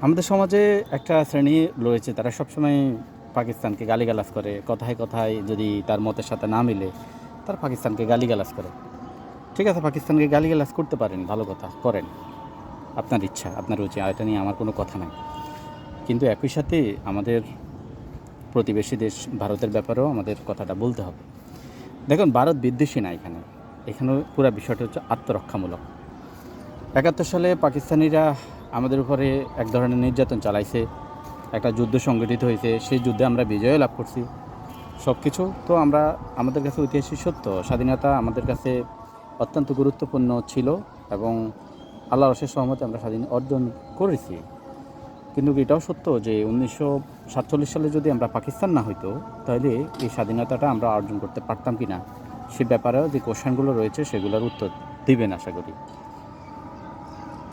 আমাদের সমাজে একটা শ্রেণী রয়েছে, তারা সবসময় পাকিস্তানকে গালিগালাজ করে। কথায় কথায় যদি তার মতের সাথে না মিলে, তারা পাকিস্তানকে গালিগালাজ করে। ঠিক আছে, পাকিস্তানকে গালিগালাজ করতে পারেন, ভালো কথা, করেন। আপনার ইচ্ছা, আপনার রুচি, এটা নিয়ে আমার কোনো কথা নাই। কিন্তু একই সাথে আমাদের প্রতিবেশী দেশ ভারতের ব্যাপারেও আমাদের কথাটা বলতে হবে। দেখুন, ভারত বিদ্বেষী না এখানে। এখানে পুরো বিষয়টা হচ্ছে আত্মরক্ষামূলক। ৭১ সালে পাকিস্তানিরা আমাদের উপরে এক ধরনের নির্যাতন চালাইছে, একটা যুদ্ধ সংগঠিত হয়েছে, সেই যুদ্ধে আমরা বিজয় লাভ করছি। সব কিছু তো আমরা, আমাদের কাছে ঐতিহাসিক সত্য, স্বাধীনতা আমাদের কাছে অত্যন্ত গুরুত্বপূর্ণ ছিল এবং আল্লাহর অশেষ রহমতে আমরা স্বাধীন অর্জন করেছি। কিন্তু এটাও সত্য যে 1947 সালে যদি আমরা পাকিস্তান না হইতো, তাহলে এই স্বাধীনতাটা আমরা অর্জন করতে পারতাম কি না, সে ব্যাপারেও যে কোশ্চেনগুলো রয়েছে সেগুলোর উত্তর দিবেন আশা করি।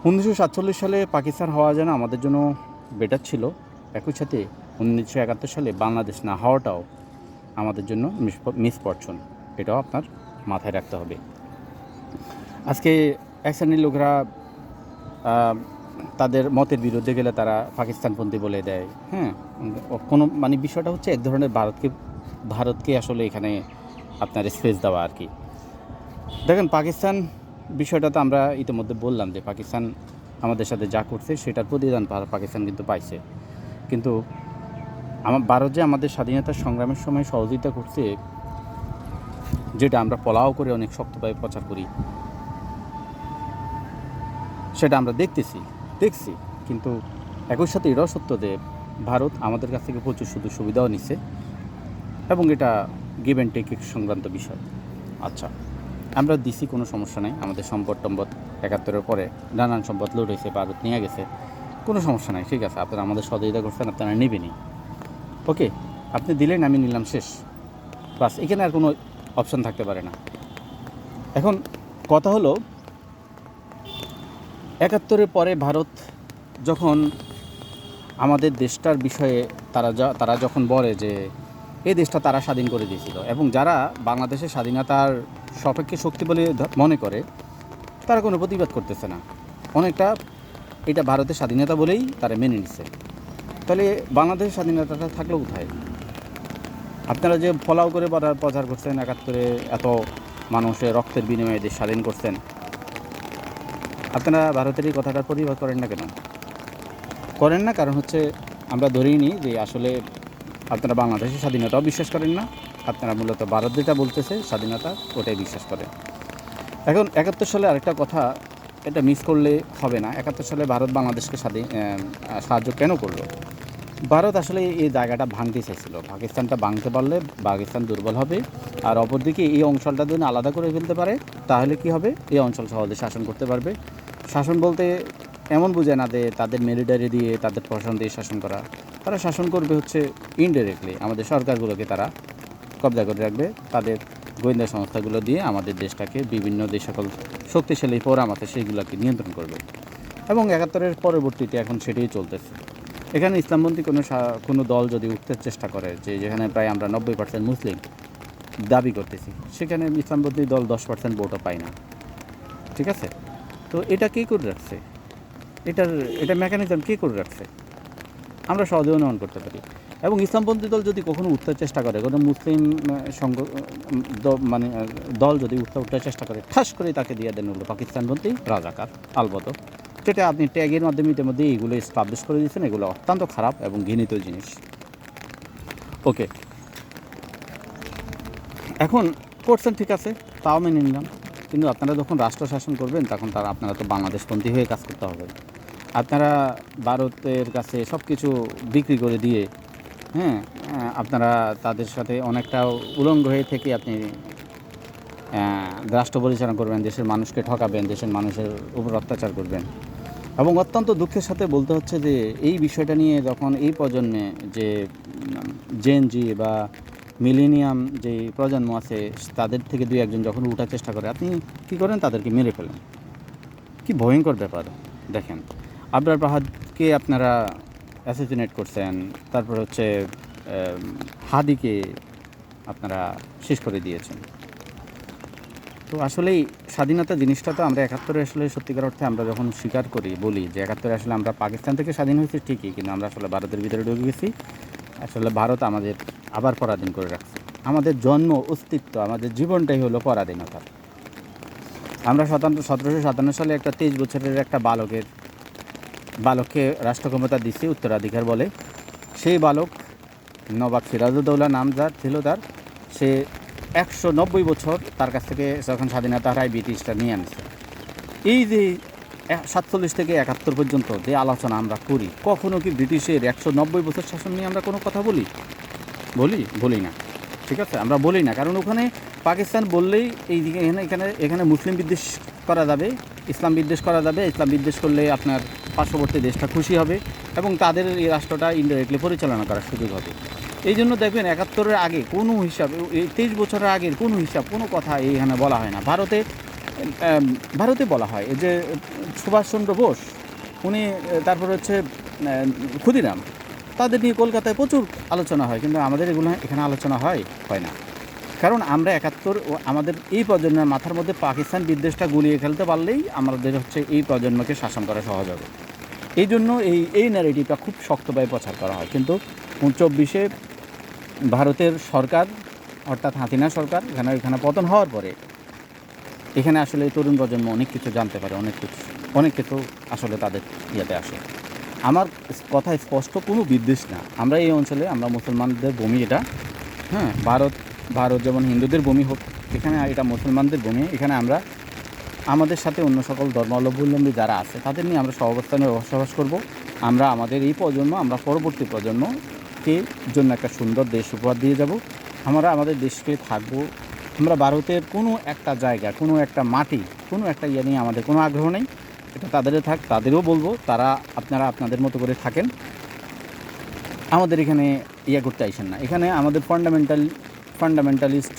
1947 সালে পাকিস্তান হওয়া যেন আমাদের জন্য বেটার ছিল, একই সাথে 1971 সালে বাংলাদেশ না হওয়াটাও আমাদের জন্য মিসফরচুন। এটাও আপনার মাথায় রাখতে হবে। আজকে এক শ্রেণীর লোকরা তাদের মতের বিরুদ্ধে গেলে তারা পাকিস্তানপন্থী বলে দেয়। হ্যাঁ, কোনো মানে বিষয়টা হচ্ছে এক ধরনের ভারতকে আসলে এখানে আপনার স্পেস দেওয়া আর কি। দেখেন, পাকিস্তান বিষয়টা তো আমরা ইতিমধ্যে বললাম যে পাকিস্তান আমাদের সাথে যা করছে সেটার প্রতিদান পাকিস্তান কিন্তু পাইছে। কিন্তু ভারত যে আমাদের স্বাধীনতার সংগ্রামের সময় সহযোগিতা করছে, যেটা আমরা পলাও করে অনেক শক্তভাবে প্রচার করি, সেটা আমরা দেখছি। কিন্তু একই সাথে এটাও সত্য যে ভারত আমাদের কাছ থেকে প্রচুর সুবিধাও নিচ্ছে এবং এটা গিভ অ্যান্ড টেক সংক্রান্ত বিষয়। আচ্ছা, আমরা দিছি, কোনো সমস্যা নেই। আমাদের সম্পদ ৭১-এর পরে নানান সম্পদ লুট হয়েছে, ভারত নিয়ে গেছে, কোনো সমস্যা নাই। ঠিক আছে, আপনারা আমাদের সহযোগিতা করছেন, আপনারা নেবেনই। ওকে, আপনি দিলেন, আমি নিলাম, শেষ। বাস, এখানে আর কোনো অপশান থাকতে পারে না। এখন কথা হলো, ৭১-এর পরে ভারত যখন আমাদের দেশটার বিষয়ে তারা যখন বলে যে এই দেশটা তারা স্বাধীন করে দিয়েছিল, এবং যারা বাংলাদেশের স্বাধীনতার সপক্ষে শক্তি বলে মনে করে, তারা কোনো প্রতিবাদ করতেছে না। অনেকটা এটা ভারতের স্বাধীনতা বলেই তারা মেনে নিচ্ছে। তাহলে বাংলাদেশের স্বাধীনতাটা থাকলো কোথায়? আপনারা যে ফলাও করে প্রচার করছেন, ৭১-এ এত মানুষের রক্তের বিনিময়ে দেশ স্বাধীন করছেন, আপনারা ভারতের এই কথাটার প্রতিবাদ করেন না কেন? করেন না, কারণ হচ্ছে আমরা ধরেই নিই যে আসলে আপনারা বাংলাদেশের স্বাধীনতাও বিশ্বাস করেন না, আপনারা মূলত ভারত যেটা বলতেছে স্বাধীনতা, ওটাই বিশ্বাস করেন। এখন ৭১ সালে আরেকটা কথা, এটা মিস করলে হবে না। ৭১ সালে ভারত বাংলাদেশকে সাহায্য কেন করলো? ভারত আসলে এই জায়গাটা ভাঙতে চাইছিল। পাকিস্তানটা ভাঙতে পারলে পাকিস্তান দুর্বল হবে, আর অপরদিকে এই অঞ্চলটা যদি আলাদা করে ফেলতে পারে, তাহলে কি হবে? এই অঞ্চল সহজে শাসন করতে পারবে। শাসন বলতে এমন বোঝায় না যে তাদের মিলিটারি দিয়ে, তাদের প্রশাসন দিয়ে শাসন করা। তারা শাসন করবে হচ্ছে ইনডাইরেক্টলি, আমাদের সরকারগুলোকে তারা কবজা করে রাখবে, তাদের গোয়েন্দা সংস্থাগুলো দিয়ে আমাদের দেশটাকে বিভিন্ন যে সকল শক্তিশালী প্রোগ্রাম আছে সেইগুলোকে নিয়ন্ত্রণ করবে। এবং ৭১-এর পরবর্তীতে এখন সেটাই চলতেছে। এখানে ইসলামপন্থী কোনো দল যদি উঠতে চেষ্টা করে, যেখানে প্রায় আমরা 90% মুসলিম দাবি করতেছি, সেখানে ইসলামপন্থী দল 10% ভোটও পায় না। ঠিক আছে, তো এটা কে করে রাখছে? এটা মেকানিজম কে করে রাখছে? আমরা সহজে অনুমান করতে পারি। এবং ইসলামপন্থী দল যদি কখনো উঠতে চেষ্টা করে, কোনো মুসলিম দল যদি উঠতে চেষ্টা করে, ঠাস করে তাকে দিয়ে দেন হলো পাকিস্তানপন্থী রাজাকার আলবত, যেটা আপনি ট্যাগের মাধ্যমে ইতিমধ্যে এইগুলো এস্টাবলিশ করে দিয়েছেন। এগুলো অত্যন্ত খারাপ এবং ঘৃণিত জিনিস। ওকে, এখন করছেন, ঠিক আছে, তাও মেনে নিলাম। কিন্তু আপনারা যখন রাষ্ট্র শাসন করবেন, তখন আপনারা তো বাংলাদেশপন্থী হয়ে কাজ করতে হবে। আপনারা ভারতের কাছে সব কিছু বিক্রি করে দিয়ে, হ্যাঁ, আপনারা তাদের সাথে অনেকটা উলঙ্গ হয়ে থেকে আপনি রাষ্ট্র পরিচালনা করবেন, দেশের মানুষকে ঠকাবেন, দেশের মানুষের উপর অত্যাচার করবেন। এবং অত্যন্ত দুঃখের সাথে বলতে হচ্ছে যে এই বিষয়টা নিয়ে যখন এই প্রজন্মে যে জেন জি বা মিলেনিয়াম যে প্রজন্ম আছে, তাদের থেকে দুই একজন যখন উঠার চেষ্টা করে, আপনি কী করেন? তাদেরকে মেরে ফেলেন। কি ভয়ঙ্কর ব্যাপার! দেখেন, আবরার ফাহাদকে আপনারা অ্যাসাসিনেট করছেন, তারপর হচ্ছে হাদিকে আপনারা শেষ করে দিয়েছেন। তো আসলেই স্বাধীনতা জিনিসটা তো আমরা ৭১-এ আসলে সত্যিকার অর্থে আমরা যখন স্বীকার করি, বলি যে ৭১-এ আসলে আমরা পাকিস্তান থেকে স্বাধীন হয়েছি ঠিকই, কিন্তু আমরা আসলে ভারতের ভিতরে ঢুকে গেছি। আসলে ভারত আমাদের আবার পরাধীন করে রাখছে। আমাদের জন্ম, অস্তিত্ব, আমাদের জীবনটাই হলো পরাধীনতার। আমরা ১৭৫৭ সালে একটা ২৩ বছরের একটা বালককে রাষ্ট্র ক্ষমতা দিছি উত্তরাধিকার বলে। সেই বালক নবাব সিরাজউদ্দৌলা নাম যার ছিল তার, সে ১৯০ বছর তার কাছ থেকে যখন স্বাধীনতা হারায় ব্রিটিশরা নিয়ে আনছে। এই যে ৪৭ থেকে ৭১ পর্যন্ত যে আলোচনা আমরা করি, কখনো কি ব্রিটিশের ১৯০ বছর শাসন নিয়ে আমরা কোনো কথা বলি না। ঠিক আছে, আমরা বলি না, কারণ ওখানে পাকিস্তান বললেই এইদিকে এখানে মুসলিম বিদ্বেষ করা যাবে, ইসলাম বিদ্বেষ করা যাবে। ইসলাম বিদ্বেষ করলে আপনার পার্শ্ববর্তী দেশটা খুশি হবে এবং তাদের এই রাষ্ট্রটা ইনডাইরেক্টলি পরিচালনা করার সুযোগ হবে। এই জন্য দেখবেন ৭১-এর আগে কোনো হিসাব, এই ২৩ বছরের আগের কোনো হিসাব, কোনো কথা এইখানে বলা হয় না। ভারতে বলা হয় যে সুভাষচন্দ্র বোস, উনি, তারপর হচ্ছে ক্ষুদিরাম, তাদের নিয়ে কলকাতায় প্রচুর আলোচনা হয়, কিন্তু আমাদের এগুলো এখানে আলোচনা হয় না। কারণ আমরা ৭১ আমাদের এই প্রজন্মের মাথার মধ্যে পাকিস্তান বিদ্বেষটা গুলিয়ে ফেলতে পারলেই আমাদের হচ্ছে এই প্রজন্মকে শাসন করা সহজ হবে। এই জন্য এই ন্যারেটিভটা খুব শক্তভাবে প্রচার করা হয়। কিন্তু ২৯-এ ভারতের সরকার, অর্থাৎ হাসিনা সরকার, এখানে পতন হওয়ার পরে এখানে আসলে তরুণ প্রজন্ম অনেক কিছু জানতে পারে, অনেক কিছু আসলে তাদের ইয়েতে আসে। আমার কথা স্পষ্ট, কোনো বিদ্বেষ না। আমরা এই অঞ্চলে, আমরা মুসলমানদের ভূমি এটা, হ্যাঁ, ভারত যেমন হিন্দুদের ভূমি হোক, এখানে এটা মুসলমানদের ভূমি। এখানে আমরা আমাদের সাথে অন্য সকল ধর্মাবলম্বী যারা আছে তাদের নিয়ে আমরা সহাবস্থানে বসবাস করব। আমরা আমাদের এই প্রজন্ম, আমরা পরবর্তী প্রজন্মকে জন্য একটা সুন্দর দেশ উপহার দিয়ে যাব। আমরা আমাদের দেশকে থাকবো। আমরা ভারতের কোনো একটা জায়গা, কোনো একটা মাটি, কোনো একটা ইয়ে নিয়ে আমাদের কোনো আগ্রহ নেই। এটা তাদেরও বলবো, আপনারা আপনাদের মতো করে থাকেন, আমাদের এখানে করতে আইসেন না। এখানে আমাদের ফান্ডামেন্টালিস্ট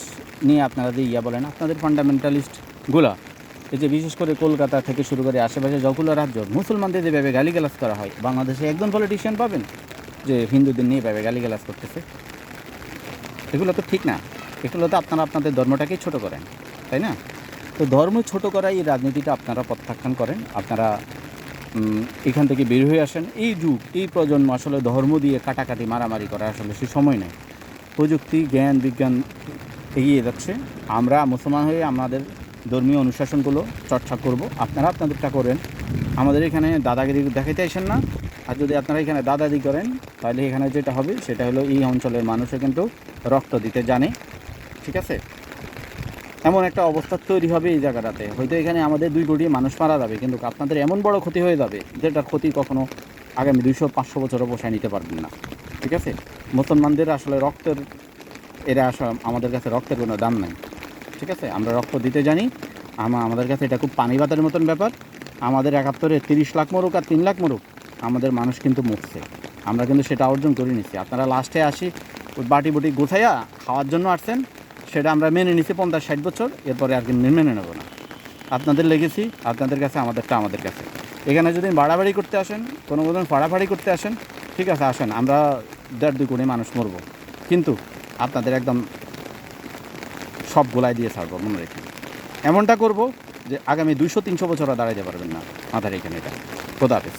নিয়ে আপনারা যে বলেন, আপনাদের ফান্ডামেন্টালিস্টগুলা, এই যে বিশেষ করে কলকাতা থেকে শুরু করে আশেপাশে যতগুলো রাজ্য, মুসলমানদের যেভাবে গালিগালাজ করা হয়, বাংলাদেশে একজন পলিটিশিয়ান পাবেন যে হিন্দুদের নিয়ে এভাবে গালিগালাজ করতেছে? এগুলো তো ঠিক না। এগুলো তো আপনারা আপনাদের ধর্মটাকেই ছোট করেন, তাই না? তো ধর্ম ছোট করা এই রাজনীতিটা আপনারা প্রত্যাখ্যান করেন। আপনারা এখান থেকে বের হয়ে আসেন। এই প্রজন্ম আসলে ধর্ম দিয়ে কাটাকাটি মারামারি করা আসলে সে সময় নেই। প্রযুক্তি, জ্ঞান, বিজ্ঞান এগিয়ে যাচ্ছে। আমরা মুসলমান হয়ে আমাদের ধর্মীয় অনুশাসনগুলো চর্চা করব। আপনারা আপনাদেরটা করেন। আমাদের এখানে দাদাগিরি দেখাইতে আসেন না। আর যদি আপনারা এখানে দাদাগিরি করেন, তাহলে এখানে যেটা হবে সেটা হলো, এই অঞ্চলের মানুষে কিন্তু রক্ত দিতে জানে। ঠিক আছে, এমন একটা অবস্থা তৈরি হবে এই জায়গাটাতে, হয়তো এখানে আমাদের ২ কোটি মানুষ মারা যাবে, কিন্তু আপনাদের এমন বড় ক্ষতি হয়ে যাবে যেটার ক্ষতি কখনো আগামী ২০০-৫০০ বছরও পোষায় নিতে পারবেন না। ঠিক আছে, মুসলমানদের আসলে আমাদের কাছে রক্তের কোনো দাম নাই। ঠিক আছে, আমরা রক্ত দিতে জানি। আমাদের কাছে এটা খুব পানি বাতের মতন ব্যাপার। আমাদের ৭১-এ ৩০ লাখ মরুক আর ৩ লাখ মরুক, আমাদের মানুষ কিন্তু মরছে, আমরা কিন্তু সেটা অর্জন করে নিচ্ছি। আপনারা লাস্টে ওই বাটি গোছাইয়া খাওয়ার জন্য আসছেন, সেটা আমরা মেনে নিছি ৫০-৬০ বছর, এরপরে আর কি মেনে নেব না। আপনাদের লেগেছি আপনাদের কাছে, আমাদেরটা আমাদের কাছে। এখানে যদি বাড়াবাড়ি করতে আসেন, কোনো ফাড়াফাড়ি করতে আসেন, ঠিক আছে, আসেন, আমরা ১.৫-২ কোটি মানুষ মরবো, কিন্তু আপনাদের একদম সব গোলায় দিয়ে ছাড়বো, মনে রেখে। এমনটা করব যে আগামী ২০০-৩০০ বছর দাঁড়াইতে পারবেন না মাথার এখানে। এটা খোদা হাফেজ।